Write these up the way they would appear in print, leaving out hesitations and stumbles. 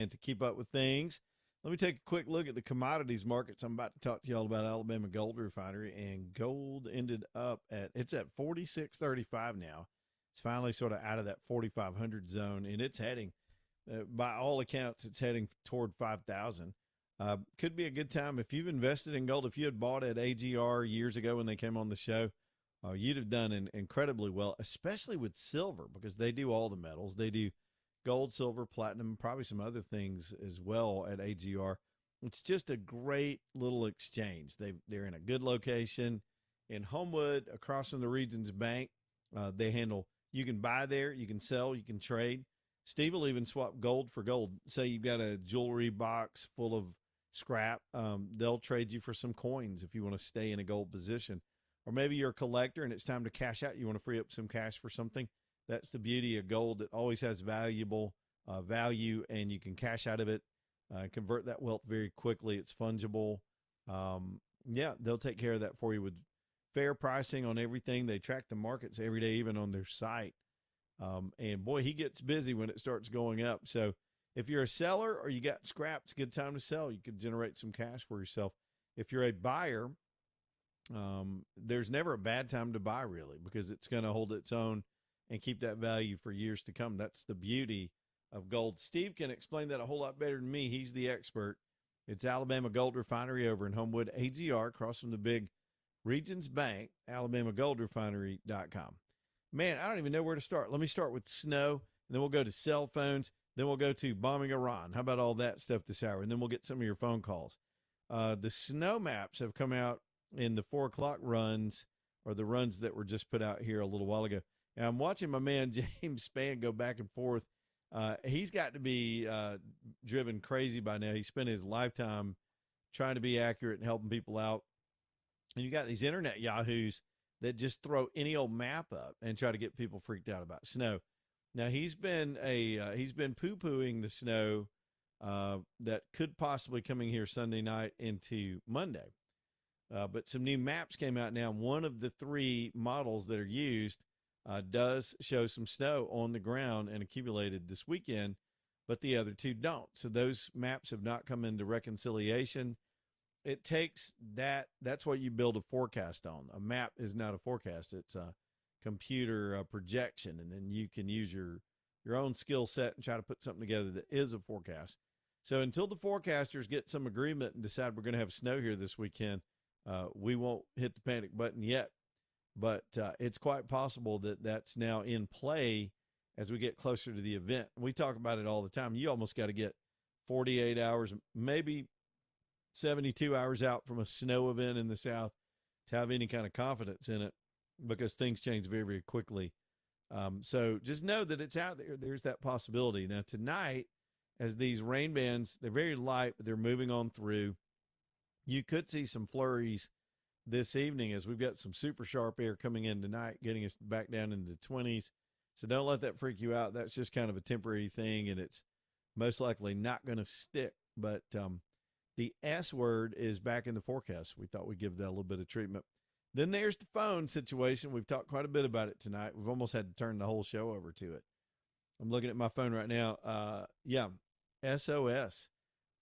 And to keep up with things, let me take a quick look at the commodities markets. I'm about to talk to y'all about Alabama Gold Refinery, and gold ended up it's at 46.35 now. It's finally sort of out of that 4,500 zone, and it's heading, by all accounts, it's heading toward 5,000. Could be a good time if you've invested in gold. If you had bought at AGR years ago when they came on the show, you'd have done incredibly well, especially with silver, because they do all the metals. They do gold, silver, platinum, probably some other things as well at AGR. It's just a great little exchange. They're in a good location in Homewood, across from the Regions Bank. They handle, you can buy there, you can sell, you can trade. Steve will even swap gold for gold. Say you've got a jewelry box full of scrap. They'll trade you for some coins if you want to stay in a gold position. Or maybe you're a collector and it's time to cash out. You want to free up some cash for something. That's the beauty of gold. It always has valuable value, and you can cash out of it, convert that wealth very quickly. It's fungible. Yeah, they'll take care of that for you with fair pricing on everything. They track the markets every day, even on their site. And boy, he gets busy when it starts going up. So if you're a seller or you got scrap, it's a good time to sell. You could generate some cash for yourself. If you're a buyer, there's never a bad time to buy, really, because it's going to hold its own and keep that value for years to come. That's the beauty of gold. Steve can explain that a whole lot better than me. He's the expert. It's Alabama Gold Refinery over in Homewood, AGR, across from the big Regions Bank, alabamagoldrefinery.com. Man, I don't even know where to start. Let me start with snow, and then we'll go to cell phones, then we'll go to bombing Iran. How about all that stuff this hour? And then we'll get some of your phone calls. The snow maps have come out in the 4 o'clock runs, or the runs that were just put out here a little while ago. And I'm watching my man James Spann go back and forth. He's got to be driven crazy by now. He spent his lifetime trying to be accurate and helping people out. And you got these internet yahoos that just throw any old map up and try to get people freaked out about snow. Now he's been poo-pooing the snow that could possibly coming here Sunday night into Monday. But some new maps came out now. One of the 3 models that are used does show some snow on the ground and accumulated this weekend, but the other 2 don't. So those maps have not come into reconciliation. It takes that's what you build a forecast on. A map is not a forecast. It's a computer projection, and then you can use your own skill set and try to put something together that is a forecast. So until the forecasters get some agreement and decide we're going to have snow here this weekend, we won't hit the panic button yet. But it's quite possible that that's now in play as we get closer to the event. We talk about it all the time. You almost got to get 48 hours, maybe 72 hours out from a snow event in the South to have any kind of confidence in it, because things change very, very quickly. So just know that it's out there. There's that possibility. Now, tonight, as these rain bands, they're very light, but they're moving on through. You could see some flurries this evening as we've got some super sharp air coming in tonight, getting us back down into the 20s. So don't let that freak you out. That's just kind of a temporary thing, and it's most likely not going to stick. But the S word is back in the forecast. We thought we'd give that a little bit of treatment. Then there's the phone situation. We've talked quite a bit about it tonight. We've almost had to turn the whole show over to it. I'm looking at my phone right now. SOS.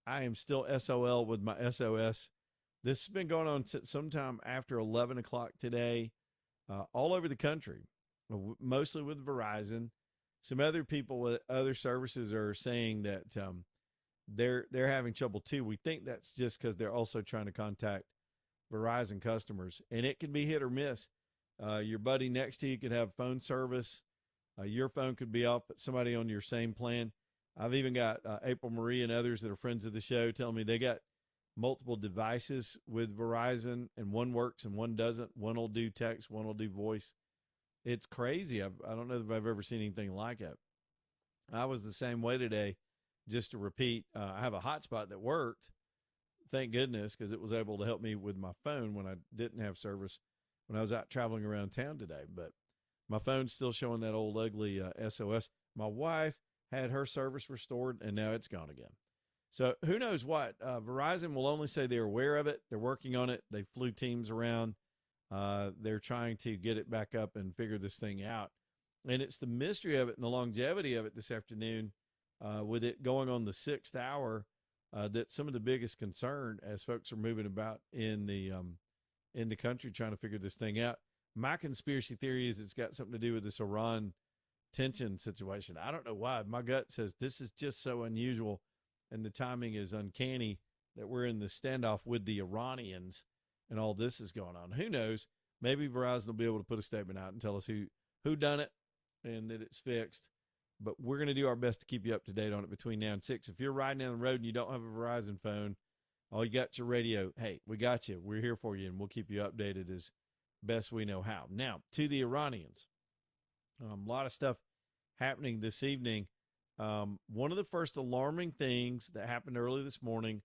I am still SOL with my SOS. This has been going on sometime after 11 o'clock today, all over the country, mostly with Verizon. Some other people with other services are saying that they're having trouble too. We think that's just because they're also trying to contact Verizon customers, and it can be hit or miss. Your buddy next to you could have phone service. Your phone could be off, but somebody on your same plan. I've even got April Marie and others that are friends of the show telling me they got multiple devices with Verizon, and one works and one doesn't. One will do text, one will do voice. It's crazy. I don't know if I've ever seen anything like it. I was the same way today. Just to repeat, I have a hotspot that worked, thank goodness, because it was able to help me with my phone when I didn't have service when I was out traveling around town today. But my phone's still showing that old ugly SOS. My wife had her service restored, and now it's gone again. So who knows what? Verizon will only say they're aware of it. They're working on it. They flew teams around. They're trying to get it back up and figure this thing out. And it's the mystery of it and the longevity of it this afternoon with it going on the 6th hour, that's some of the biggest concern as folks are moving about in the country trying to figure this thing out. My conspiracy theory is it's got something to do with this Iran tension situation. I don't know why. My gut says this is just so unusual, and the timing is uncanny that we're in the standoff with the Iranians and all this is going on. Who knows? Maybe Verizon will be able to put a statement out and tell us who done it and that it's fixed. But we're going to do our best to keep you up to date on it between now and 6. If you're riding down the road and you don't have a Verizon phone, all you got your radio, hey, we got you. We're here for you, and we'll keep you updated as best we know how. Now, to the Iranians. A lot of stuff happening this evening. One of the first alarming things that happened early this morning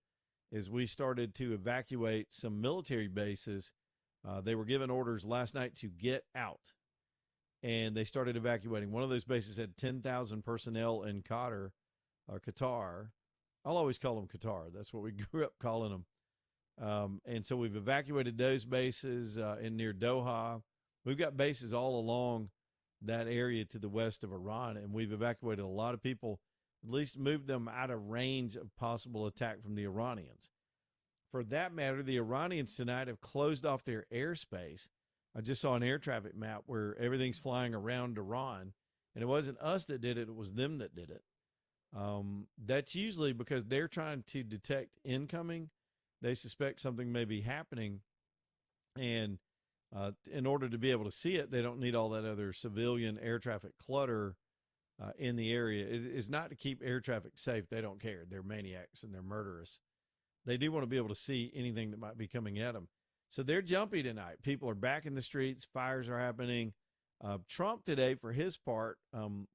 is we started to evacuate some military bases. They were given orders last night to get out, and they started evacuating. One of those bases had 10,000 personnel in Qatar. I'll always call them Qatar. That's what we grew up calling them. And so we've evacuated those bases in near Doha. We've got bases all along that area to the west of Iran, and we've evacuated a lot of people, at least moved them out of range of possible attack from the Iranians. For that matter, the Iranians tonight have closed off their airspace. I just saw an air traffic map where everything's flying around Iran, and it wasn't us that did it, it was them that did it. That's usually because they're trying to detect incoming. They suspect something may be happening, and in order to be able to see it, they don't need all that other civilian air traffic clutter in the area. It is not to keep air traffic safe. They don't care. They're maniacs and they're murderous. They do want to be able to see anything that might be coming at them. So they're jumpy tonight. People are back in the streets. Fires are happening. Trump today, for his part,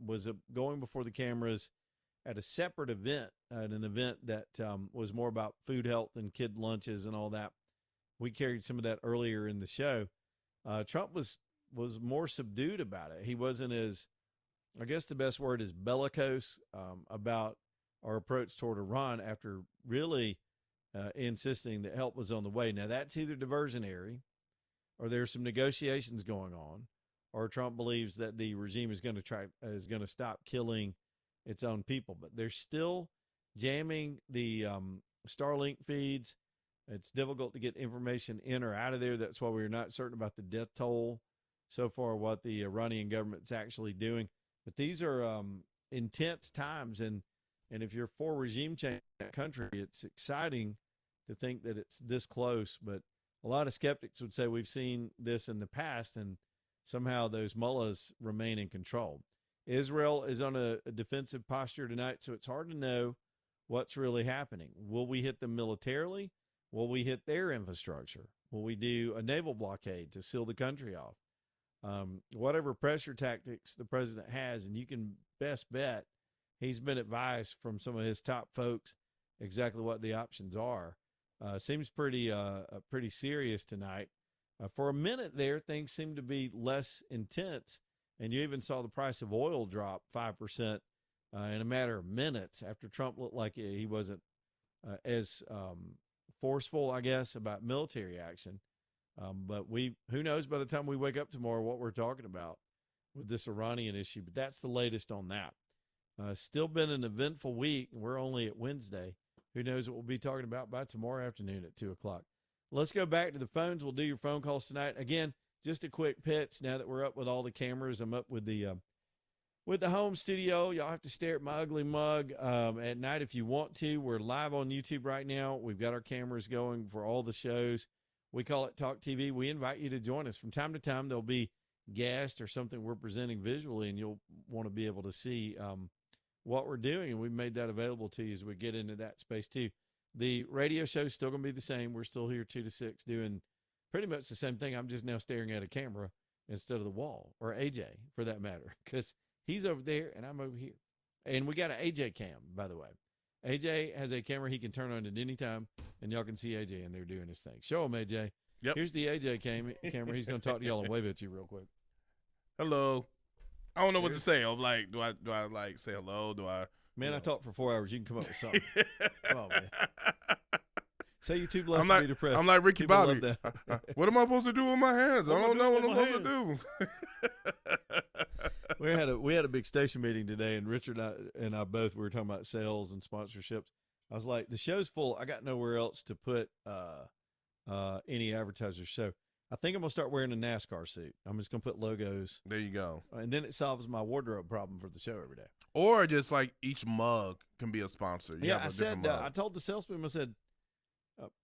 was going before the cameras at a separate event, at an event that was more about food health and kid lunches and all that. We carried some of that earlier in the show. Trump was more subdued about it. He wasn't as, I guess the best word is bellicose about our approach toward Iran after really insisting that help was on the way. Now, that's either diversionary or there's some negotiations going on, or Trump believes that the regime is going to stop killing its own people. But they're still jamming the Starlink feeds. It's difficult to get information in or out of there. That's why we're not certain about the death toll so far, what the Iranian government's actually doing. But these are intense times, and if you're for regime change in that country, it's exciting to think that it's this close. But a lot of skeptics would say we've seen this in the past, and somehow those mullahs remain in control. Israel is on a defensive posture tonight, so it's hard to know what's really happening. Will we hit them militarily? Will we hit their infrastructure? Will we do a naval blockade to seal the country off? Whatever pressure tactics the president has, and you can best bet he's been advised from some of his top folks exactly what the options are. Seems pretty serious tonight. For a minute there, things seemed to be less intense, and you even saw the price of oil drop 5% in a matter of minutes after Trump looked like he wasn't as forceful, I guess, about military action. But who knows by the time we wake up tomorrow what we're talking about with this Iranian issue. But that's the latest on that. Still been an eventful week. We're only at Wednesday. Who knows what we'll be talking about by tomorrow afternoon at 2 o'clock. Let's go back to the phones. We'll do your phone calls tonight. Again, just a quick pitch. Now that we're up with all the cameras, I'm up with the home studio. Y'all have to stare at my ugly mug at night if you want to. We're live on YouTube right now. We've got our cameras going for all the shows. We call it Talk TV. We invite you to join us. From time to time, there'll be guests or something we're presenting visually, and you'll want to be able to see what we're doing, and we've made that available to you as we get into that space too. The radio show is still going to be the same. We're still here 2 to 6 doing pretty much the same thing. I'm just now staring at a camera instead of the wall, or AJ for that matter, because he's over there and I'm over here. And we got an AJ cam, by the way. AJ has a camera he can turn on at any time, and y'all can see AJ in there doing his thing. Show him, AJ. Yep. Here's the AJ camera. He's going to talk to y'all and wave at you real quick. Hello. I don't know what to say. I'm like, do I like say hello? Man, I talked for 4 hours. You can come up with something. Come on, man. Say you're too blessed to be depressed. I'm like Ricky People Bobby. What am I supposed to do with my hands? I don't know what I'm supposed to do. we had a big station meeting today, and Richard and I both we were talking about sales and sponsorships. I was like, the show's full. I got nowhere else to put any advertisers. So I think I'm gonna start wearing a NASCAR suit. I'm just gonna put logos. There you go. And then it solves my wardrobe problem for the show every day. Or just like each mug can be a sponsor. I said, I told the salesman, I said,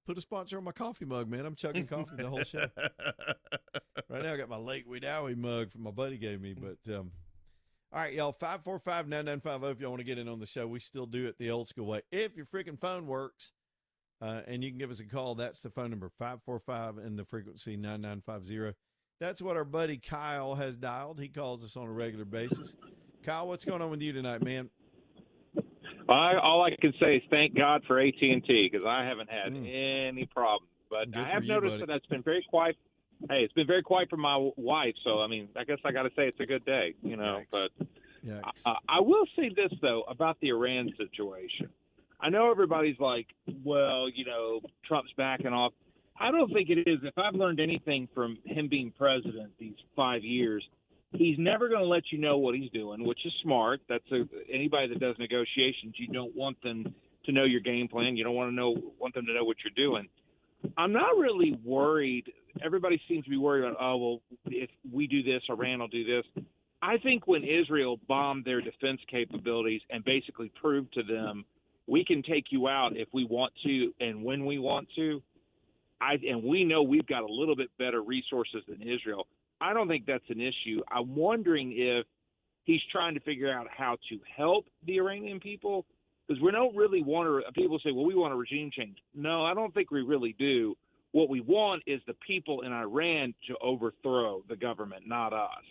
put a sponsor on my coffee mug, man. I'm chugging coffee the whole show. Right now I got my Lake Wedowee mug from my buddy gave me. But all right, y'all, 545-9950 if y'all want to get in on the show. We still do it the old school way. If your freaking phone works, and you can give us a call, that's the phone number, 545 and the frequency 9950. That's what our buddy Kyle has dialed. He calls us on a regular basis. Kyle, what's going on with you tonight, man? All I can say is thank God for AT&T because I haven't had any problems. But I have noticed that it's been very quiet. Hey, it's been very quiet for my wife. So, I mean, I guess I got to say it's a good day, you know. Yikes. But I will say this, though, about the Iran situation. I know everybody's like, well, you know, Trump's backing off. I don't think it is. If I've learned anything from him being president these 5 years, he's never going to let you know what he's doing, which is smart. Anybody that does negotiations, you don't want them to know your game plan. You don't want them to know what you're doing. I'm not really worried. Everybody seems to be worried about, oh, well, if we do this, Iran will do this. I think when Israel bombed their defense capabilities and basically proved to them, we can take you out if we want to and when we want to, and we know we've got a little bit better resources than Israel. I don't think that's an issue. I'm wondering if he's trying to figure out how to help the Iranian people, because we don't really want to – people say, well, we want a regime change. No, I don't think we really do. What we want is the people in Iran to overthrow the government, not us.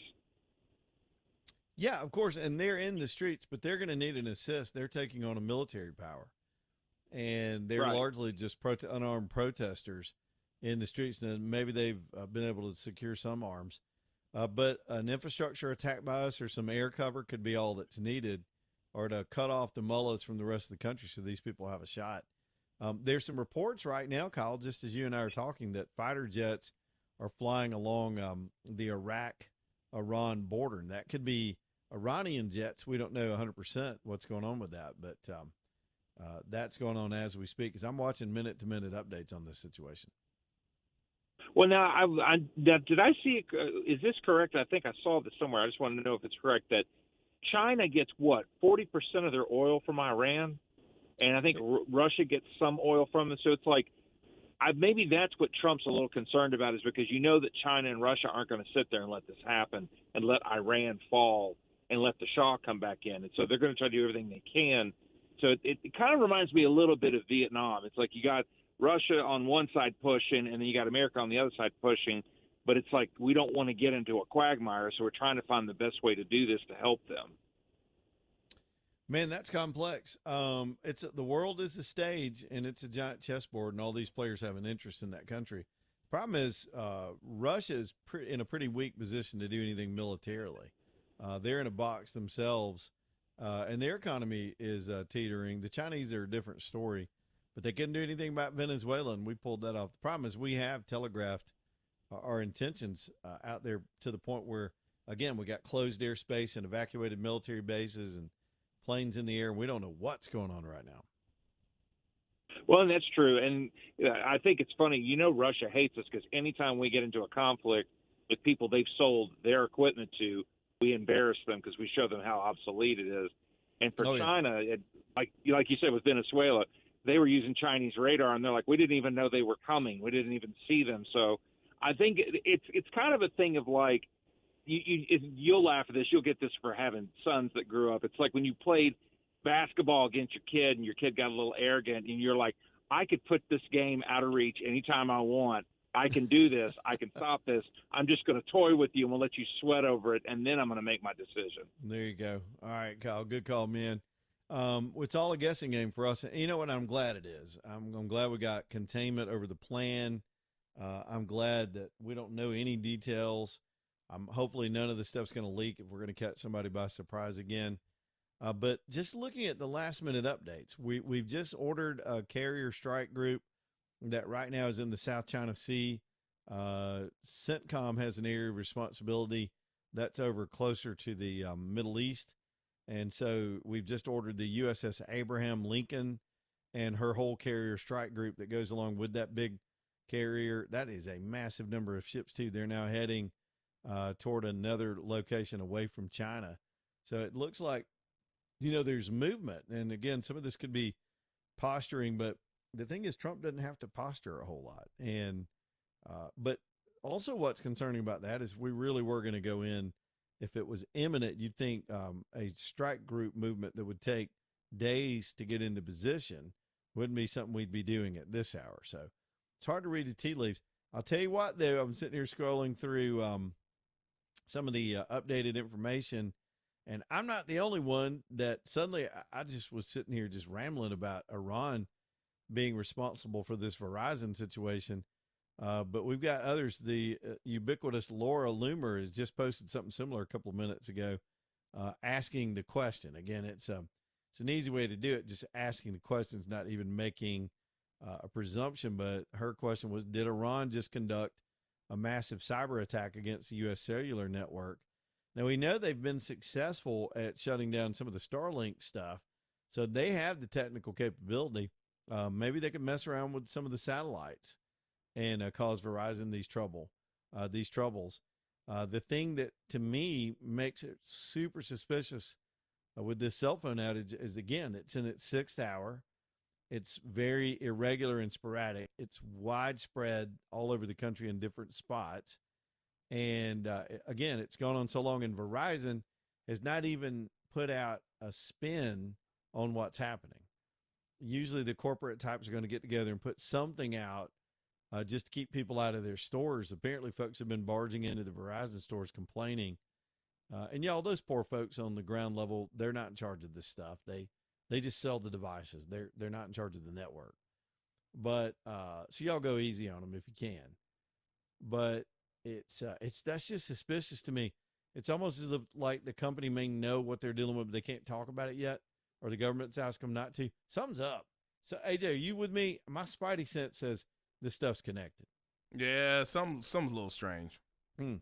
Yeah, of course, and they're in the streets, but they're going to need an assist. They're taking on a military power, and they're largely just unarmed protesters in the streets. And maybe they've been able to secure some arms, but an infrastructure attack by us or some air cover could be all that's needed, or to cut off the mullahs from the rest of the country so these people have a shot. There's some reports right now, Kyle, just as you and I are talking, that fighter jets are flying along the Iraq-Iran border, and that could be Iranian jets. We don't know 100% what's going on with that, but that's going on as we speak, because I'm watching minute-to-minute updates on this situation. Well, now, did I see is this correct? I think I saw this somewhere. I just want to know if it's correct that China gets, 40% of their oil from Iran? And I think Russia gets some oil from them. So it's like maybe that's what Trump's a little concerned about, is because you know that China and Russia aren't going to sit there and let this happen and let Iran fall and let the Shah come back in. And so they're going to try to do everything they can. So it kind of reminds me a little bit of Vietnam. It's like you got Russia on one side pushing, and then you got America on the other side pushing. But it's like we don't want to get into a quagmire, so we're trying to find the best way to do this to help them. Man, that's complex. The world is a stage, and it's a giant chessboard, and all these players have an interest in that country. Problem is, Russia is in a pretty weak position to do anything militarily. They're in a box themselves, and their economy is teetering. The Chinese are a different story, but they couldn't do anything about Venezuela, and we pulled that off. The problem is we have telegraphed our intentions out there to the point where, again, we got closed airspace and evacuated military bases and planes in the air, and we don't know what's going on right now. Well, and that's true. And I think it's funny. You know, Russia hates us because anytime we get into a conflict with people they've sold their equipment to, we embarrass them because we show them how obsolete it is. And for China, like you said with Venezuela, they were using Chinese radar, and they're like, we didn't even know they were coming. We didn't even see them. So I think it's kind of a thing of like, you'll laugh at this. You'll get this for having sons that grew up. It's like when you played basketball against your kid and your kid got a little arrogant and you're like, I could put this game out of reach anytime I want. I can do this. I can stop this. I'm just going to toy with you and we'll let you sweat over it, and then I'm going to make my decision. There you go. All right, Kyle. Good call, man. It's all a guessing game for us. And you know what? I'm glad it is. I'm glad we got containment over the plan. I'm glad that we don't know any details. Hopefully none of this stuff's going to leak if we're going to catch somebody by surprise again. But just looking at the last-minute updates, we've just ordered a carrier strike group that right now is in the South China Sea. CENTCOM has an area of responsibility That's over closer to the Middle East. And so we've just ordered the USS Abraham Lincoln and her whole carrier strike group that goes along with that big carrier. That is a massive number of ships, too. They're now heading toward another location away from China. So it looks like, there's movement. And again, some of this could be posturing, but the thing is, Trump doesn't have to posture a whole lot. And, but also what's concerning about that is we really were going to go in. If it was imminent, you'd think a strike group movement that would take days to get into position wouldn't be something we'd be doing at this hour. So it's hard to read the tea leaves. I'll tell you what, though, I'm sitting here scrolling through some of the updated information, and I'm not the only one that suddenly I just was sitting here just rambling about Iran being responsible for this Verizon situation. But we've got others. The ubiquitous Laura Loomer has just posted something similar a couple of minutes ago, asking the question. Again, it's an easy way to do it, just asking the questions, not even making a presumption. But her question was, did Iran just conduct a massive cyber attack against the U.S. cellular network? Now, we know they've been successful at shutting down some of the Starlink stuff, so they have the technical capability. Maybe they could mess around with some of the satellites and cause Verizon these troubles. The thing that, to me, makes it super suspicious with this cell phone outage is, again, it's in its 6th hour. It's very irregular and sporadic. It's widespread all over the country in different spots. And, again, it's gone on so long, and Verizon has not even put out a spin on what's happening. Usually the corporate types are going to get together and put something out just to keep people out of their stores. Apparently, folks have been barging into the Verizon stores complaining. And y'all, those poor folks on the ground level, they're not in charge of this stuff. They just sell the devices. They're not in charge of the network. But so y'all go easy on them if you can. But that's just suspicious to me. It's almost as if like the company may know what they're dealing with, but they can't talk about it yet, or the government's asked them not to. Something's up. So AJ, are you with me? My spidey sense says this stuff's connected. Yeah, something's a little strange. All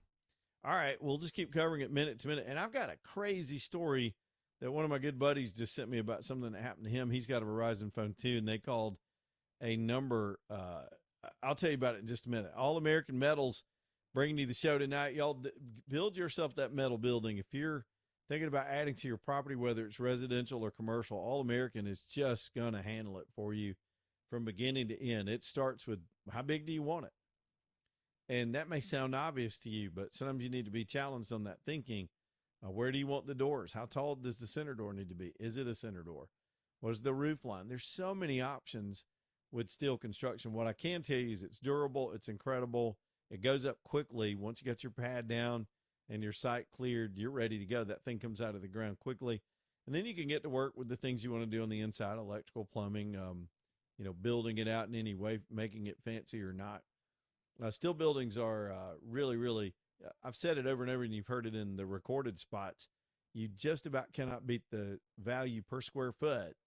right, we'll just keep covering it minute to minute. And I've got a crazy story that one of my good buddies just sent me about something that happened to him. He's got a Verizon phone too, and they called a number. I'll tell you about it in just a minute. All American Metals bringing you the show tonight. Y'all build yourself that metal building. If you're thinking about adding to your property, whether it's residential or commercial, All American is just going to handle it for you from beginning to end. It starts with, how big do you want it? And that may sound obvious to you, but sometimes you need to be challenged on that thinking. Where do you want the doors? How tall does the center door need to be? Is it a center door? What is the roof line? There's so many options with steel construction. What I can tell you is it's durable. It's incredible. It goes up quickly. Once you got your pad down and your site cleared, you're ready to go. That thing comes out of the ground quickly. And then you can get to work with the things you want to do on the inside, electrical, plumbing, building it out in any way, making it fancy or not. Steel buildings are really, really, I've said it over and over, and you've heard it in the recorded spots. You just about cannot beat the value per square foot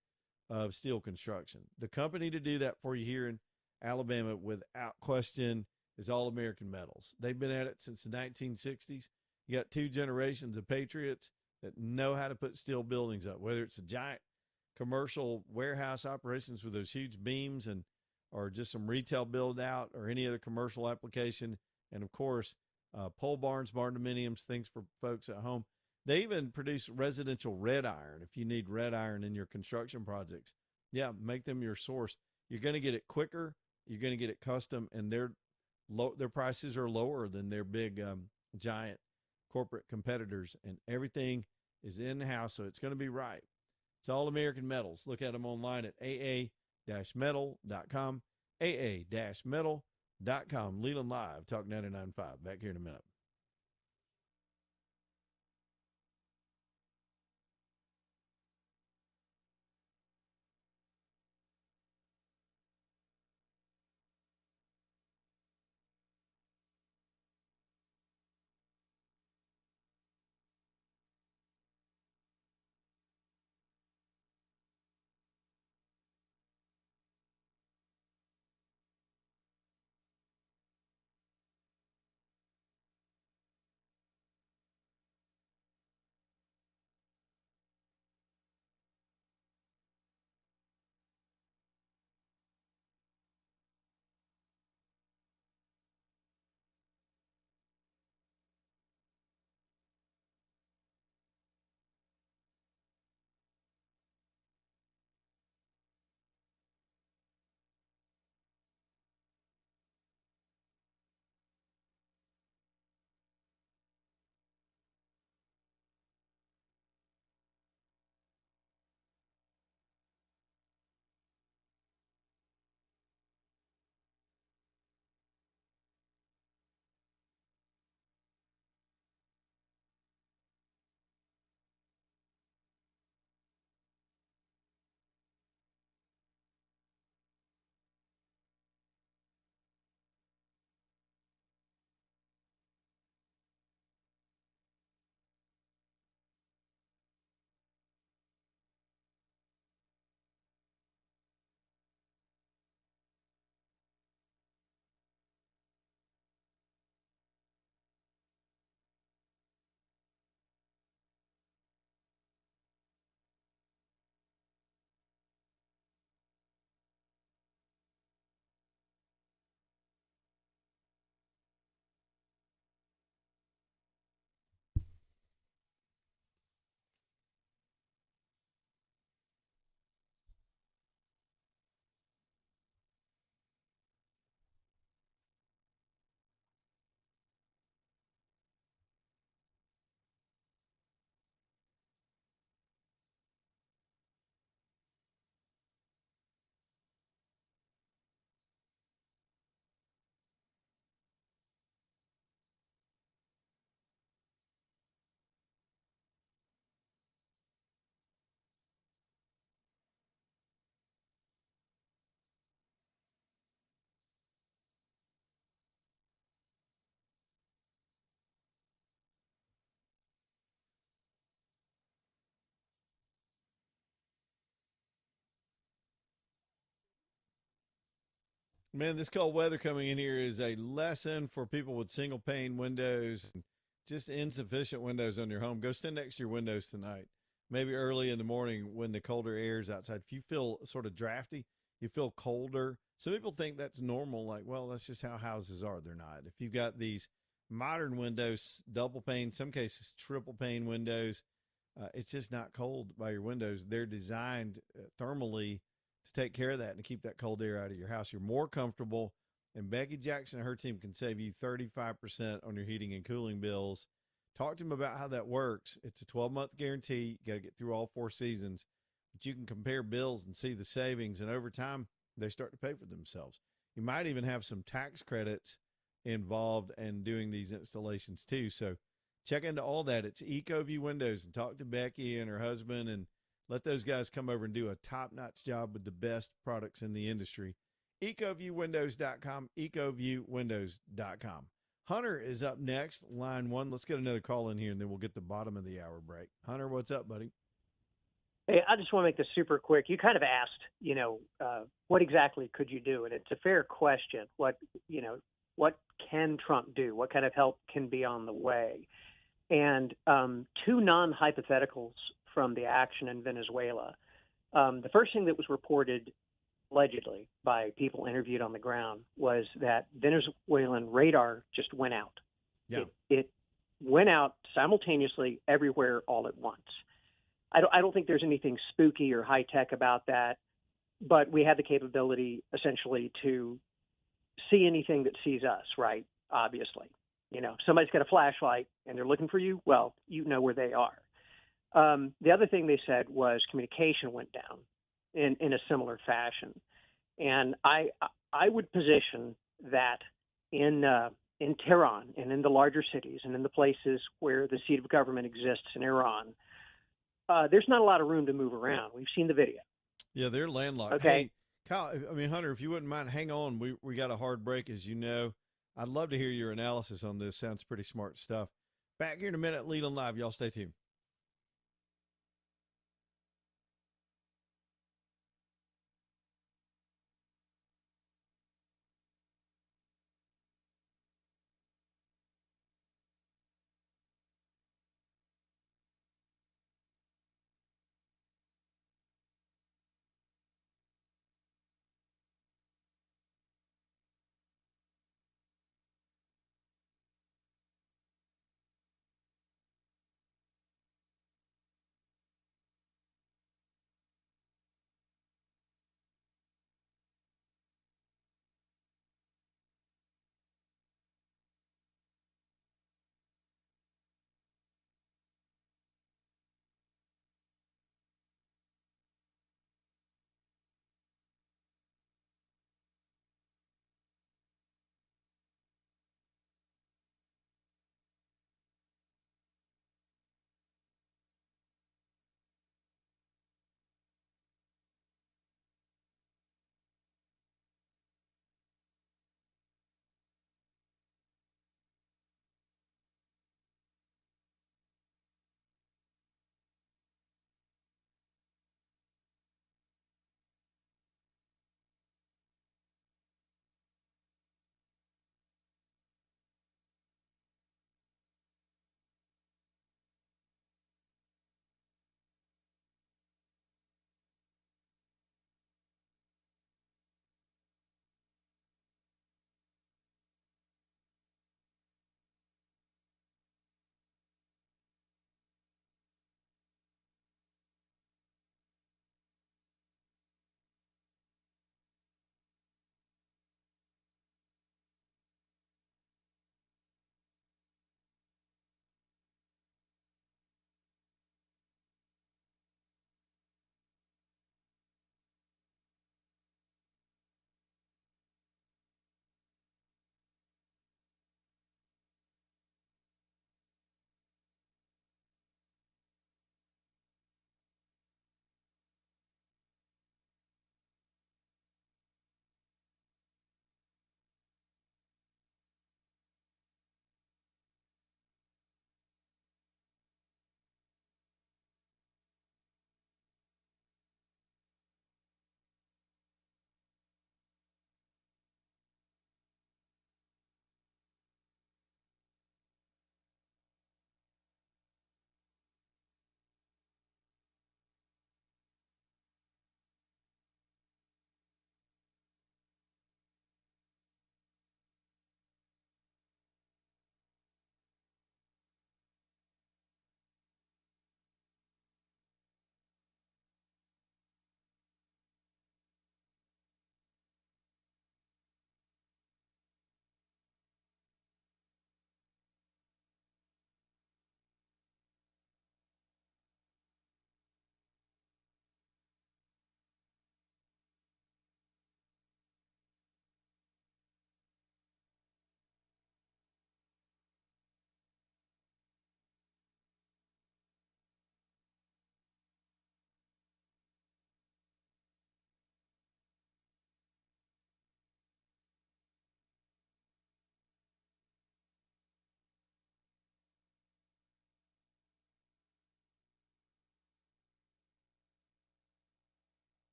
of steel construction. The company to do that for you here in Alabama, without question, is All American Metals. They've been at it since the 1960s. You got 2 generations of patriots that know how to put steel buildings up, whether it's a giant commercial warehouse operations with those huge beams or just some retail build out or any other commercial application. And of course, pole barns, barn dominiums, things for folks at home. They even produce residential red iron. If you need red iron in your construction projects, make them your source. You're going to get it quicker. You're going to get it custom, and their prices are lower than their big giant corporate competitors, and everything is in-house, so it's going to be right. It's All American Metals. Look at them online at aa-metal.com, aa-metal.com. Leland Live, Talk 99.5. Back here in a minute. Man, this cold weather coming in here is a lesson for people with single pane windows and just insufficient windows on your home. Go stand next to your windows tonight. Maybe early in the morning when the colder air is outside. If you feel sort of drafty, you feel colder. Some people think that's normal, like, well, that's just how houses are. They're not. If you've got these modern windows, double pane, some cases triple pane windows, it's just not cold by your windows. They're designed thermally to take care of that and to keep that cold air out of your house. You're more comfortable, and Becky Jackson and her team can save you 35% on your heating and cooling bills. Talk to them about how that works. It's a 12-month guarantee. You got to get through all 4 seasons, but you can compare bills and see the savings, and over time, they start to pay for themselves. You might even have some tax credits involved in doing these installations too. So check into all that. It's EcoView Windows, and talk to Becky and her husband and let those guys come over and do a top-notch job with the best products in the industry. EcoViewWindows.com, EcoViewWindows.com. Hunter is up next, line 1. Let's get another call in here, and then we'll get the bottom of the hour break. Hunter, what's up, buddy? Hey, I just want to make this super quick. You kind of asked, what exactly could you do? And it's a fair question. What can Trump do? What kind of help can be on the way? And 2 non-hypotheticals from the action in Venezuela. The first thing that was reported allegedly by people interviewed on the ground was that Venezuelan radar just went out. Yeah. It went out simultaneously everywhere all at once. I don't think there's anything spooky or high tech about that, but we have the capability essentially to see anything that sees us, right? Obviously, somebody's got a flashlight and they're looking for you. Well, you know where they are. The other thing they said was communication went down in a similar fashion. And I would position that in Tehran and in the larger cities and in the places where the seat of government exists in Iran, there's not a lot of room to move around. We've seen the video. Yeah, they're landlocked. Okay. Hey, Kyle, Hunter, if you wouldn't mind, hang on. We got a hard break, as you know. I'd love to hear your analysis on this. Sounds pretty smart stuff. Back here in a minute, Leland Live. Y'all stay tuned.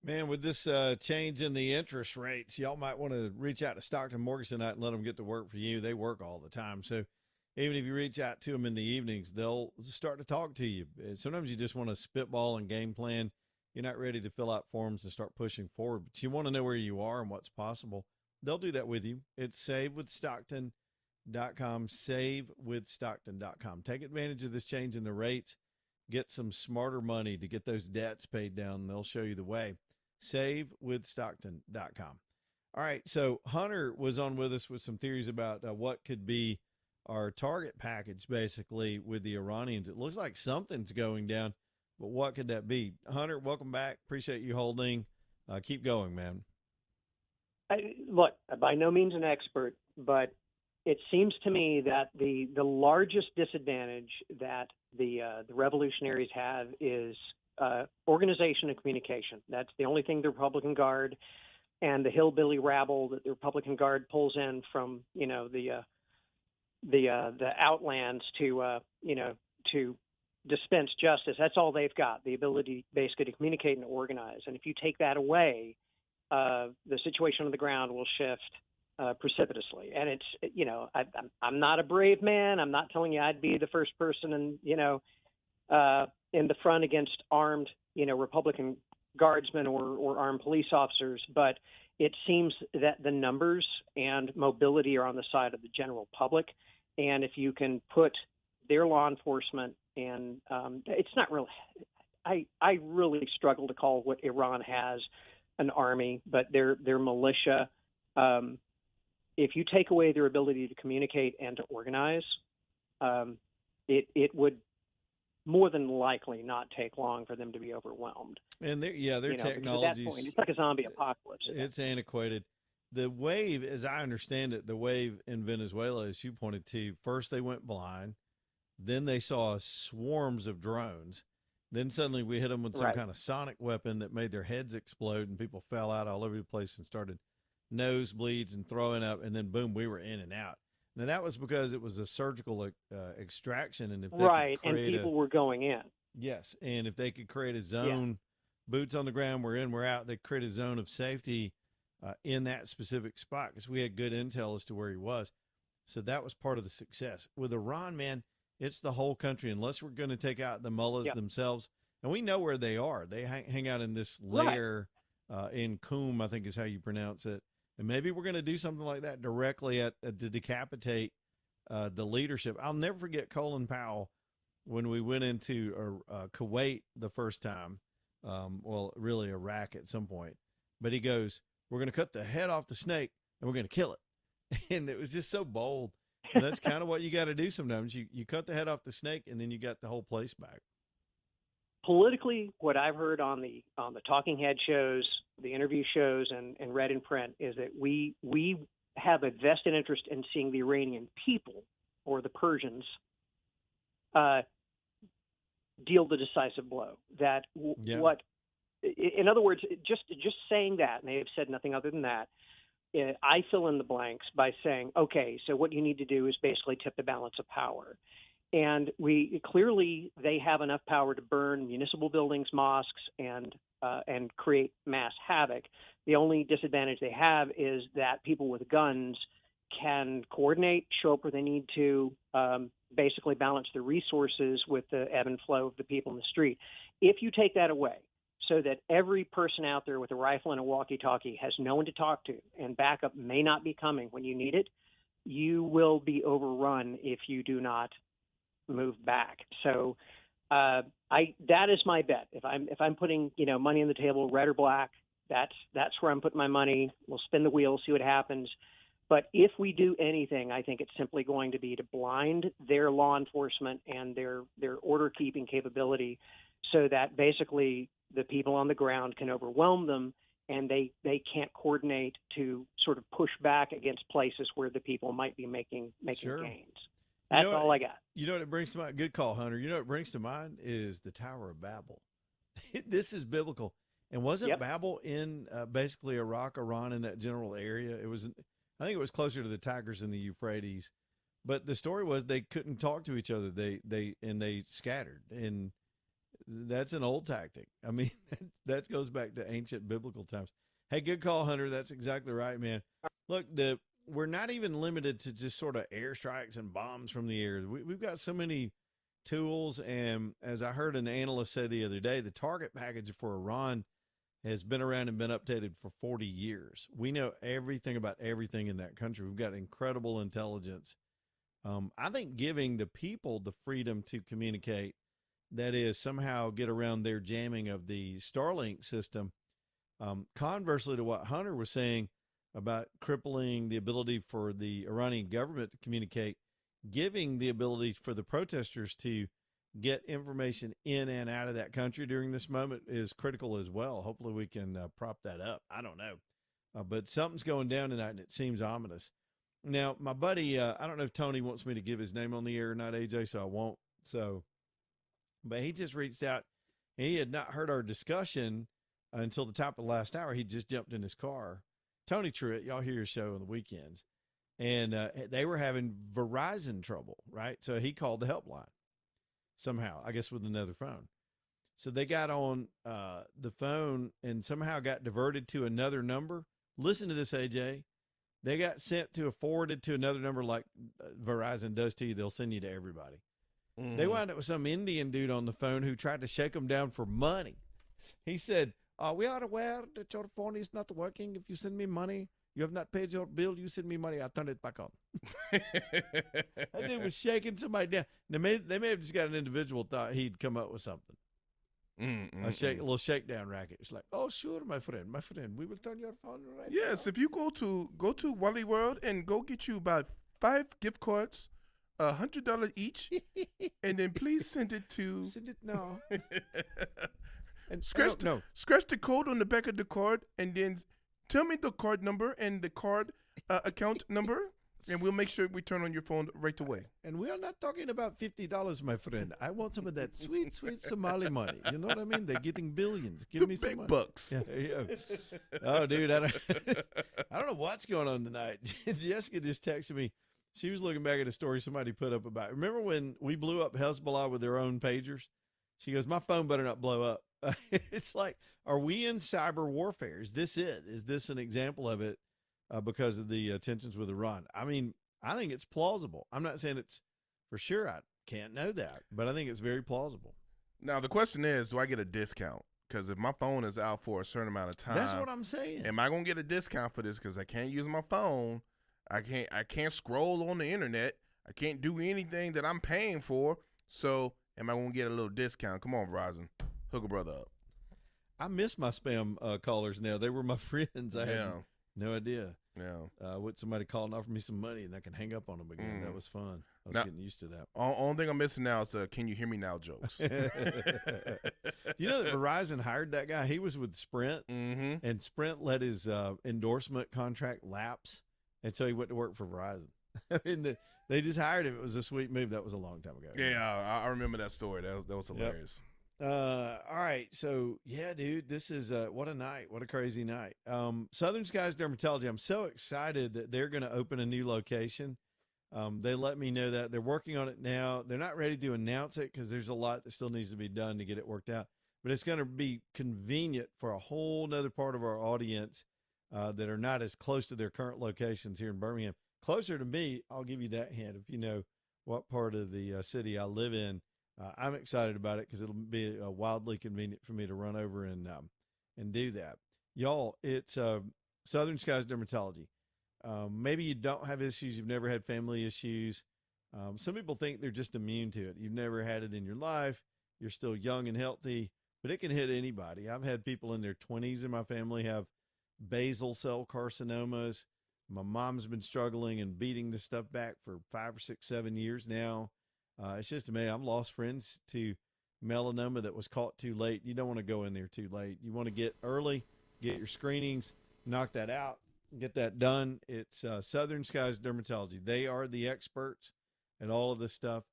Man, with this change in the interest rates, y'all might want to reach out to Stockton Mortgage tonight and let them get to work for you. They work all the time. So even if you reach out to them in the evenings, they'll start to talk to you. Sometimes you just want to spitball and game plan. You're not ready to fill out forms and start pushing forward, but you want to know where you are and what's possible. They'll do that with you. It's savewithstockton.com, savewithstockton.com. Take advantage of this change in the rates. Get some smarter money to get those debts paid down. They'll show you the way. savewithstockton.com. All right, so Hunter was on with us with some theories about what could be our target package, basically, with the Iranians. It looks like something's going down, but what could that be? Hunter, welcome back. Appreciate you holding. Keep going, man. Look, by no means an expert, but it seems to me that the largest disadvantage that the revolutionaries have is organization and communication. That's the only thing the Republican Guard and the hillbilly rabble that the Republican Guard pulls in from, the outlands to dispense justice. That's all they've got, the ability basically to communicate and organize. And if you take that away, the situation on the ground will shift precipitously. And it's, I'm not a brave man. I'm not telling you I'd be the first person in the front against armed, Republican guardsmen or armed police officers. But it seems that the numbers and mobility are on the side of the general public. And if you can put their law enforcement and it's not really, I really struggle to call what Iran has an army, but their militia. If you take away their ability to communicate and to organize, it would more than likely not take long for them to be overwhelmed. And their technology, at that point, it's like a zombie apocalypse. It's antiquated. The wave, as I understand it, the wave in Venezuela, as you pointed to, first they went blind, then they saw swarms of drones. Then suddenly we hit them with some kind of sonic weapon that made their heads explode and people fell out all over the place and started nosebleeds and throwing up. And then, boom, we were in and out. Now, that was because it was a surgical extraction. And if they could create and people were going in. Yes, and if they could create a zone, boots on the ground, we're in, we're out, they create a zone of safety in that specific spot because we had good intel as to where he was. So that was part of the success. With Iran, man, it's the whole country, unless we're going to take out the mullahs themselves. And we know where they are. They hang out in this lair in Qum, I think is how you pronounce it. And maybe we're going to do something like that directly to decapitate the leadership. I'll never forget Colin Powell when we went into Kuwait the first time. Really Iraq at some point. But he goes, we're going to cut the head off the snake and we're going to kill it. And it was just so bold. And that's kind of what you got to do sometimes. You cut the head off the snake and then you got the whole place back. Politically, what I've heard on the talking head shows, the interview shows, and read in print is that we have a vested interest in seeing the Iranian people or the Persians deal the decisive blow. What, in other words, just saying that, and they have said nothing other than that. I fill in the blanks by saying, okay, so what you need to do is basically tip the balance of power. And they have enough power to burn municipal buildings, mosques, and create mass havoc. The only disadvantage they have is that people with guns can coordinate, show up where they need to, basically balance the resources with the ebb and flow of the people in the street. If you take that away, so that every person out there with a rifle and a walkie-talkie has no one to talk to, and backup may not be coming when you need it, you will be overrun if you do not move back. So that is my bet. If I'm putting money on the table, red or black, that's where I'm putting my money. We'll spin the wheel, see what happens. But if we do anything, I think it's simply going to be to blind their law enforcement and their order keeping capability, so that basically the people on the ground can overwhelm them and they can't coordinate to sort of push back against places where the people might be making gains. That's all I got. You know what it brings to mind? Good call, Hunter. You know what it brings to mind is the Tower of Babel. This is biblical. And wasn't Babel in basically Iraq, Iran, in that general area? I think it was closer to the Tigris and the Euphrates. But the story was they couldn't talk to each other. They scattered. And That's an old tactic. I mean, that goes back to ancient biblical times. Hey, good call, Hunter. That's exactly right, man. Look, we're not even limited to just sort of airstrikes and bombs from the air. We've got so many tools, and as I heard an analyst say the other day, the target package for Iran has been around and been updated for 40 years. We know everything about everything in that country. We've got incredible intelligence. I think giving the people the freedom to communicate, that is, somehow get around their jamming of the Starlink system, conversely to what Hunter was saying about crippling the ability for the Iranian government to communicate, giving the ability for the protesters to get information in and out of that country during this moment is critical as well. Hopefully we can prop that up. I don't know. But something's going down tonight, and it seems ominous. Now, my buddy, I don't know if Tony wants me to give his name on the air or not, AJ, so I won't. But he just reached out, and he had not heard our discussion until the top of the last hour. He just jumped in his car. Tony Truitt, y'all hear his show on the weekends. And they were having Verizon trouble, right? So he called the helpline somehow, I guess with another phone. So they got on the phone and somehow got diverted to another number. Listen to this, AJ. They got forwarded to another number like Verizon does to you. They'll send you to everybody. Mm-hmm. They wound up with some Indian dude on the phone who tried to shake them down for money. He said, we are aware that your phone is not working. If you send me money, you have not paid your bill, you send me money, I'll turn it back on. That dude was shaking somebody down. They may have just got an individual thought he'd come up with something. A little shakedown racket. It's like, oh, sure, my friend, we will turn your phone right now. Yes, if you go to Wally World and go get you about 5 gift cards, $100 each, and then please send it now. And scratch the code on the back of the card, and then tell me the card number and the card account number, and we'll make sure we turn on your phone right away. And we are not talking about $50, my friend. I want some of that sweet, sweet Somali money. You know what I mean? They're getting billions. Give me some big money. Bucks. Yeah. Oh, dude, I don't know what's going on tonight. Jessica just texted me. She was looking back at a story somebody put up about. Remember when we blew up Hezbollah with their own pagers? She goes, my phone better not blow up. It's like, are we in cyber warfare? Is this it? Is this an example of it because of the tensions with Iran? I mean, I think it's plausible. I'm not saying it's for sure. I can't know that, but I think it's very plausible. Now, the question is, do I get a discount? Because if my phone is out for a certain amount of time. That's what I'm saying. Am I going to get a discount for this? Because I can't use my phone. I can't scroll on the internet. I can't do anything that I'm paying for. So am I going to get a little discount? Come on, Verizon. Hook a brother up. I miss my spam callers now. They were my friends. I had no idea. Yeah. What somebody called and offered me some money, and I can hang up on them again. That was fun. I was getting used to that. Only thing I'm missing now is the "Can you hear me now" jokes. You know that Verizon hired that guy? He was with Sprint, and Sprint let his endorsement contract lapse, and so he went to work for Verizon. I mean, they just hired him. It was a sweet move. That was a long time ago. Yeah, I remember that story. That was hilarious. Yep. All right. So yeah, dude, this is what a night. What a crazy night. Southern Skies Dermatology. I'm so excited that they're going to open a new location. They let me know that they're working on it now. They're not ready to announce it because there's a lot that still needs to be done to get it worked out, but it's going to be convenient for a whole nother part of our audience, that are not as close to their current locations here in Birmingham. Closer to me, I'll give you that hint. If you know what part of the city I live in, I'm excited about it because it'll be wildly convenient for me to run over and do that. Y'all, it's Southern Skies Dermatology. Maybe you don't have issues. You've never had family issues. Some people think they're just immune to it. You've never had it in your life. You're still young and healthy, but it can hit anybody. I've had people in their 20s in my family have basal cell carcinomas. My mom's been struggling and beating this stuff back for 5 or 6, 7 years now. It's just amazing. I've lost friends to melanoma that was caught too late. You don't want to go in there too late. You want to get early, get your screenings, knock that out, get that done. It's Southern Skies Dermatology. They are the experts at all of this stuff.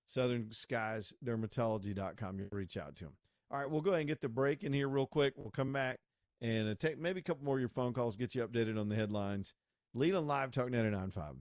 SouthernSkiesDermatology.com. You reach out to them. All right, we'll go ahead and get the break in here real quick. We'll come back and take maybe a couple more of your phone calls, get you updated on the headlines. Lead on Live Talk 99.5.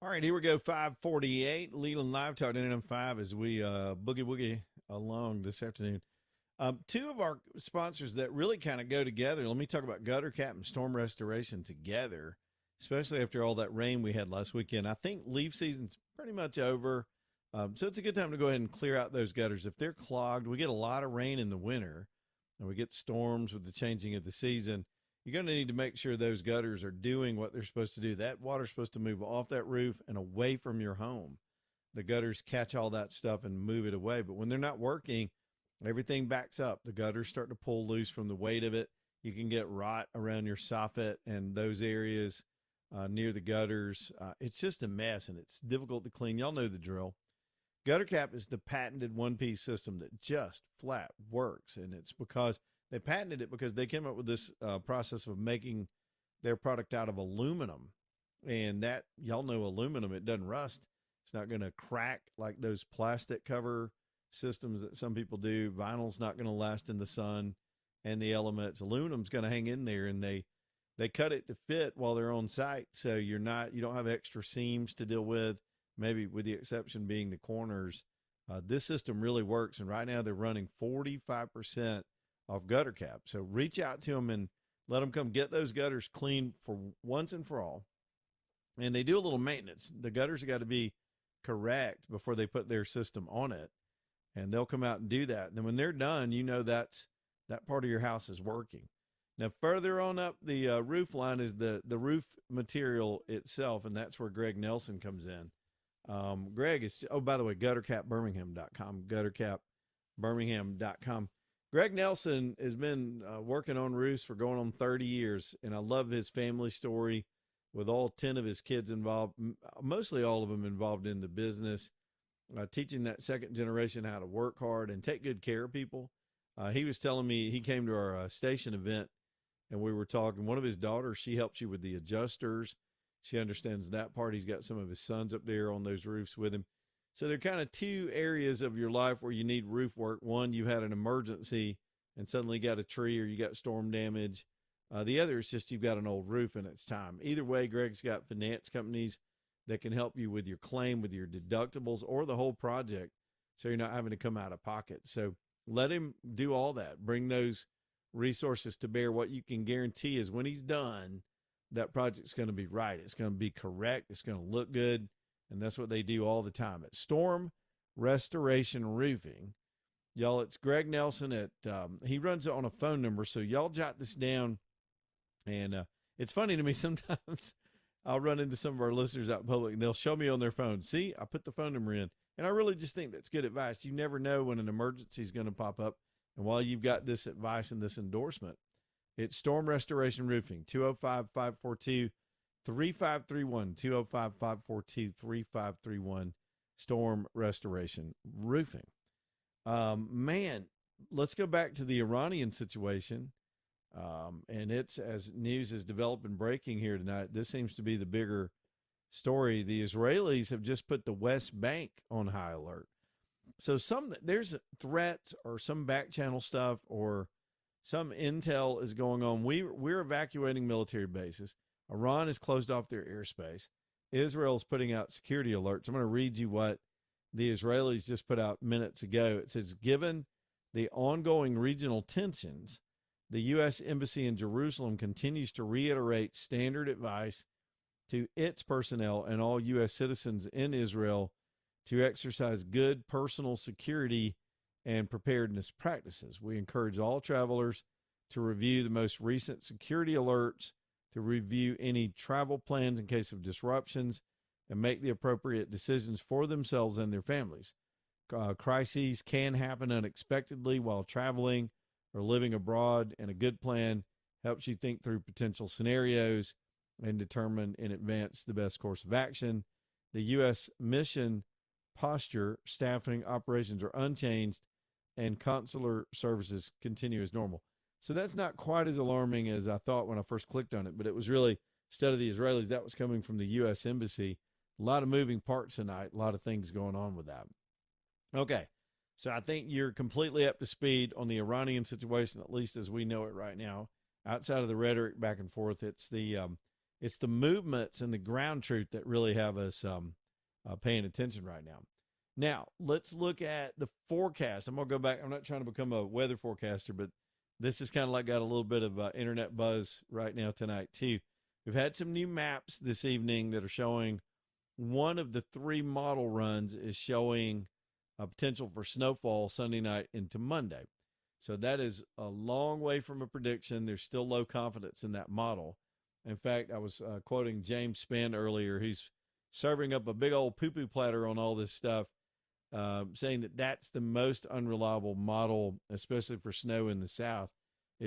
All right, here we go. 548 Leland Live Talk NM5 as we boogie woogie along this afternoon. Two of our sponsors that really kind of go together. Let me talk about gutter cap and storm restoration together, especially after all that rain we had last weekend. I think leaf season's pretty much over, so it's a good time to go ahead and clear out those gutters. If they're clogged, we get a lot of rain in the winter, and we get storms with the changing of the season. You're going to need to make sure those gutters are doing what they're supposed to do. That water's supposed to move off that roof and away from your home. The gutters catch all that stuff and move it away. But when they're not working, everything backs up. The gutters start to pull loose from the weight of it. You can get rot around your soffit and those areas near the gutters. It's just a mess, and it's difficult to clean. Y'all know the drill. Gutter cap is the patented one-piece system that just flat works, and it's because they patented it because they came up with this process of making their product out of aluminum. And that, y'all know aluminum, it doesn't rust. It's not going to crack like those plastic cover systems that some people do. Vinyl's not going to last in the sun and the elements. Aluminum's going to hang in there, and they cut it to fit while they're on site. So you don't have extra seams to deal with, maybe with the exception being the corners. This system really works. And right now they're running 45% off gutter cap. So reach out to them and let them come get those gutters clean for once and for all. And they do a little maintenance. The gutters have got to be correct before they put their system on it. And they'll come out and do that. And then when they're done, you know that part of your house is working. Now, further on up the roof line is the roof material itself, and that's where Greg Nelson comes in. Greg is, by the way, guttercapbirmingham.com, guttercapbirmingham.com. Greg Nelson has been working on roofs for going on 30 years, and I love his family story with all 10 of his kids involved, mostly all of them involved in the business, teaching that second generation how to work hard and take good care of people. He was telling me he came to our station event, and we were talking. One of his daughters, she helps you with the adjusters. She understands that part. He's got some of his sons up there on those roofs with him. So there are kind of two areas of your life where you need roof work. One, you had an emergency and suddenly got a tree or you got storm damage. The other is just you've got an old roof and it's time. Either way, Greg's got finance companies that can help you with your claim, with your deductibles, or the whole project, so you're not having to come out of pocket. So let him do all that. Bring those resources to bear. What you can guarantee is when he's done, that project's going to be right. It's going to be correct. It's going to look good. And that's what they do all the time at Storm Restoration Roofing. Y'all, it's Greg Nelson at, he runs it on a phone number. So y'all jot this down. And it's funny to me, sometimes I'll run into some of our listeners out in public and they'll show me on their phone. See, I put the phone number in. And I really just think that's good advice. You never know when an emergency is going to pop up. And while you've got this advice and this endorsement, it's Storm Restoration Roofing, 205-542-3531, 205-542-3531, Storm Restoration Roofing. Man, let's go back to the Iranian situation. And it's, as news is developing, breaking here tonight, this seems to be the bigger story. The Israelis have just put the West Bank on high alert. So there's threats or some back channel stuff or some intel is going on. We're evacuating military bases. Iran has closed off their airspace. Israel is putting out security alerts. I'm going to read you what the Israelis just put out minutes ago. It says, given the ongoing regional tensions, the U.S. Embassy in Jerusalem continues to reiterate standard advice to its personnel and all U.S. citizens in Israel to exercise good personal security and preparedness practices. We encourage all travelers to review the most recent security alerts, to review any travel plans in case of disruptions, and make the appropriate decisions for themselves and their families. Crises can happen unexpectedly while traveling or living abroad, and a good plan helps you think through potential scenarios and determine in advance the best course of action. The U.S. mission posture, staffing, operations are unchanged, and consular services continue as normal. So that's not quite as alarming as I thought when I first clicked on it, but it was really, instead of the Israelis, that was coming from the U.S. Embassy. A lot of moving parts tonight, a lot of things going on with that. Okay, so I think you're completely up to speed on the Iranian situation, at least as we know it right now. Outside of the rhetoric back and forth, it's It's the movements and the ground truth that really have us paying attention right now. Now, let's look at the forecast. I'm going to go back. I'm not trying to become a weather forecaster, but this is kind of like got a little bit of internet buzz right now tonight, too. We've had some new maps this evening that are showing one of the 3 model runs is showing a potential for snowfall Sunday night into Monday. So that is a long way from a prediction. There's still low confidence in that model. In fact, I was quoting James Spann earlier. He's serving up a big old poo-poo platter on all this stuff, saying that that's the most unreliable model, especially for snow in the South, I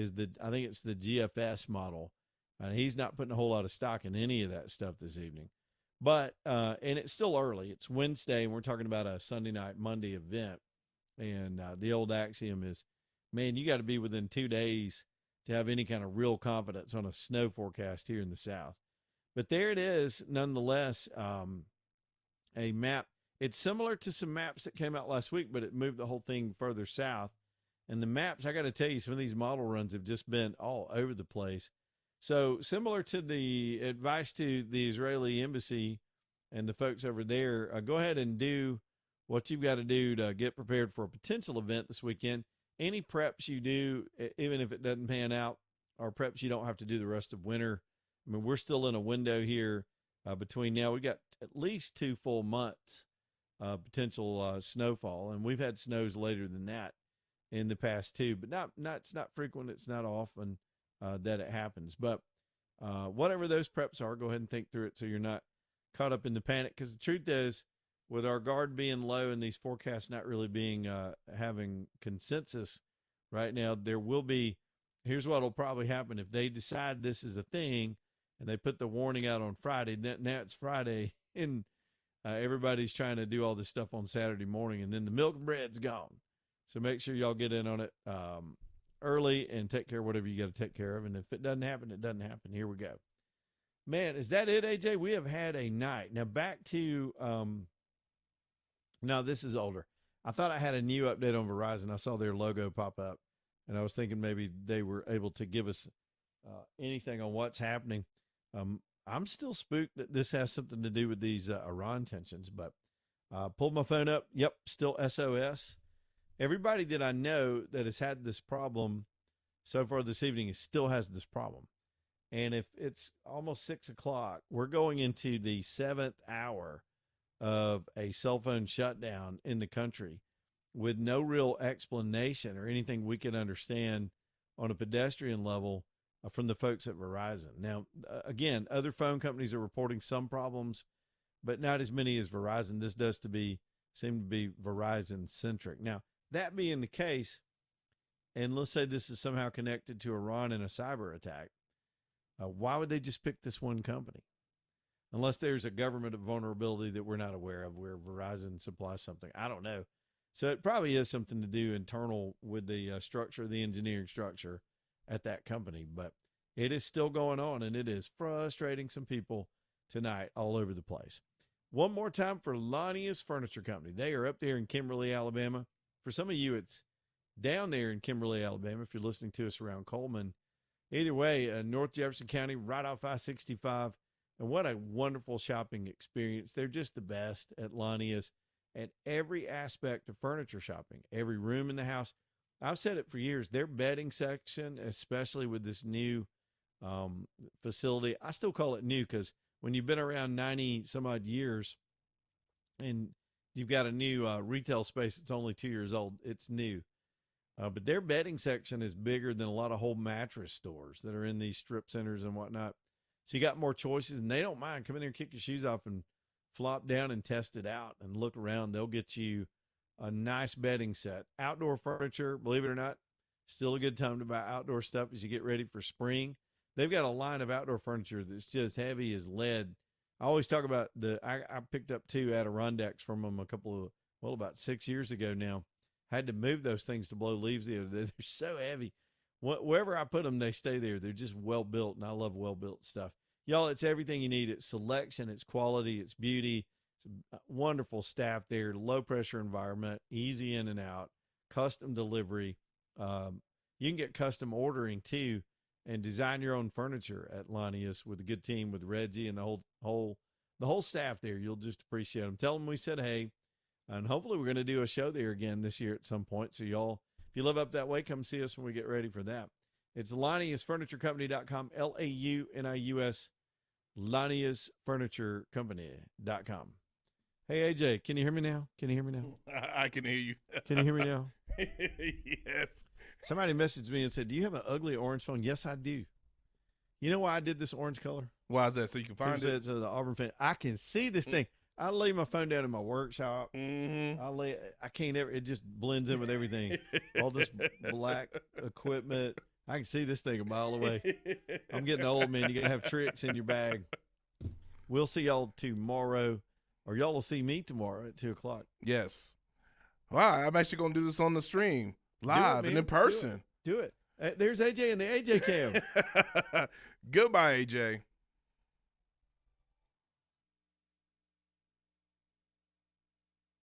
think it's the GFS model. And he's not putting a whole lot of stock in any of that stuff this evening. But, and it's still early. It's Wednesday, and we're talking about a Sunday night, Monday event. And the old axiom is, man, you got to be within 2 days to have any kind of real confidence on a snow forecast here in the South. But there it is, nonetheless, a map. It's similar to some maps that came out last week, but it moved the whole thing further south. And the maps, I got to tell you, some of these model runs have just been all over the place. So similar to the advice to the Israeli embassy and the folks over there, go ahead and do what you've got to do to get prepared for a potential event this weekend. Any preps you do, even if it doesn't pan out, are preps you don't have to do the rest of winter. I mean, we're still in a window here between now. We got at least 2 full months potential snowfall, and we've had snows later than that in the past too. But it's not frequent. It's not often that it happens. But whatever those preps are, go ahead and think through it so you're not caught up in the panic. Because the truth is, with our guard being low and these forecasts not really being having consensus right now, there will be. Here's what will probably happen if they decide this is a thing, and they put the warning out on Friday. Now it's Friday, and everybody's trying to do all this stuff on Saturday morning, and then the milk and bread's gone. So make sure y'all get in on it early and take care of whatever you got to take care of. And if it doesn't happen, it doesn't happen. Here we go. Man, is that it, AJ? We have had a night. Now back to no, this is older. I thought I had a new update on Verizon. I saw their logo pop up, and I was thinking maybe they were able to give us anything on what's happening. I'm still spooked that this has something to do with these Iran tensions, but pulled my phone up. Yep, still SOS. Everybody that I know that has had this problem so far this evening still has this problem. And if it's almost 6 o'clock, we're going into the 7th hour of a cell phone shutdown in the country with no real explanation or anything we can understand on a pedestrian level from the folks at Verizon. Now, again, other phone companies are reporting some problems, but not as many as Verizon. This does seem to be Verizon centric. Now, that being the case, and let's say this is somehow connected to Iran and a cyber attack, why would they just pick this one company? Unless there's a government vulnerability that we're not aware of where Verizon supplies something. I don't know. So it probably is something to do internal with the structure, the engineering structure at that company. But it is still going on, and it is frustrating some people tonight all over the place. One more time for Lonnie's Furniture Company. They are up there in Kimberly, Alabama. For some of you, it's down there in Kimberly, Alabama, if you're listening to us around Coleman. Either way, North Jefferson County, right off I-65. And what a wonderful shopping experience. They're just the best at Lonnie's at every aspect of furniture shopping, every room in the house. I've said it for years. Their bedding section, especially with this new facility, I still call it new because when you've been around 90 some odd years and you've got a new retail space that's only 2 years old, it's new. But their bedding section is bigger than a lot of whole mattress stores that are in these strip centers and whatnot. So you got more choices, and they don't mind. Come in there and kick your shoes off and flop down and test it out and look around. They'll get you a nice bedding set. Outdoor furniture, believe it or not, still a good time to buy outdoor stuff as you get ready for spring. They've got a line of outdoor furniture that's just heavy as lead. I always talk about I picked up 2 Adirondacks from them about 6 years ago now. Had to move those things to blow leaves the other day. They're so heavy. Wherever I put them, they stay there. They're just well-built, and I love well-built stuff. Y'all, it's everything you need. It's selection, it's quality, it's beauty. It's a wonderful staff there, low-pressure environment, easy in and out, custom delivery. You can get custom ordering, too, and design your own furniture at Lanius with a good team with Reggie and the whole staff there. You'll just appreciate them. Tell them we said hey, and hopefully we're going to do a show there again this year at some point. So y'all, if you live up that way, come see us when we get ready for that. It's LaniusFurnitureCompany.com, LAUNIUS, LaniusFurnitureCompany.com. Hey, AJ, can you hear me now? I can hear you. Can you hear me now? Yes. Somebody messaged me and said, do you have an ugly orange phone? Yes, I do. You know why I did this orange color? Why is that? So you can find it? So the Auburn fan. I can see this thing. I lay my phone down in my workshop. Mm-hmm. I can't ever. It just blends in with everything. All this black equipment. I can see this thing a mile away. I'm getting old, man. You got to have tricks in your bag. We'll see y'all tomorrow, or y'all will see me tomorrow at 2:00. Yes. Wow, I'm actually going to do this on the stream, live and in person. Do it. There's AJ in the AJ cam. Goodbye, AJ.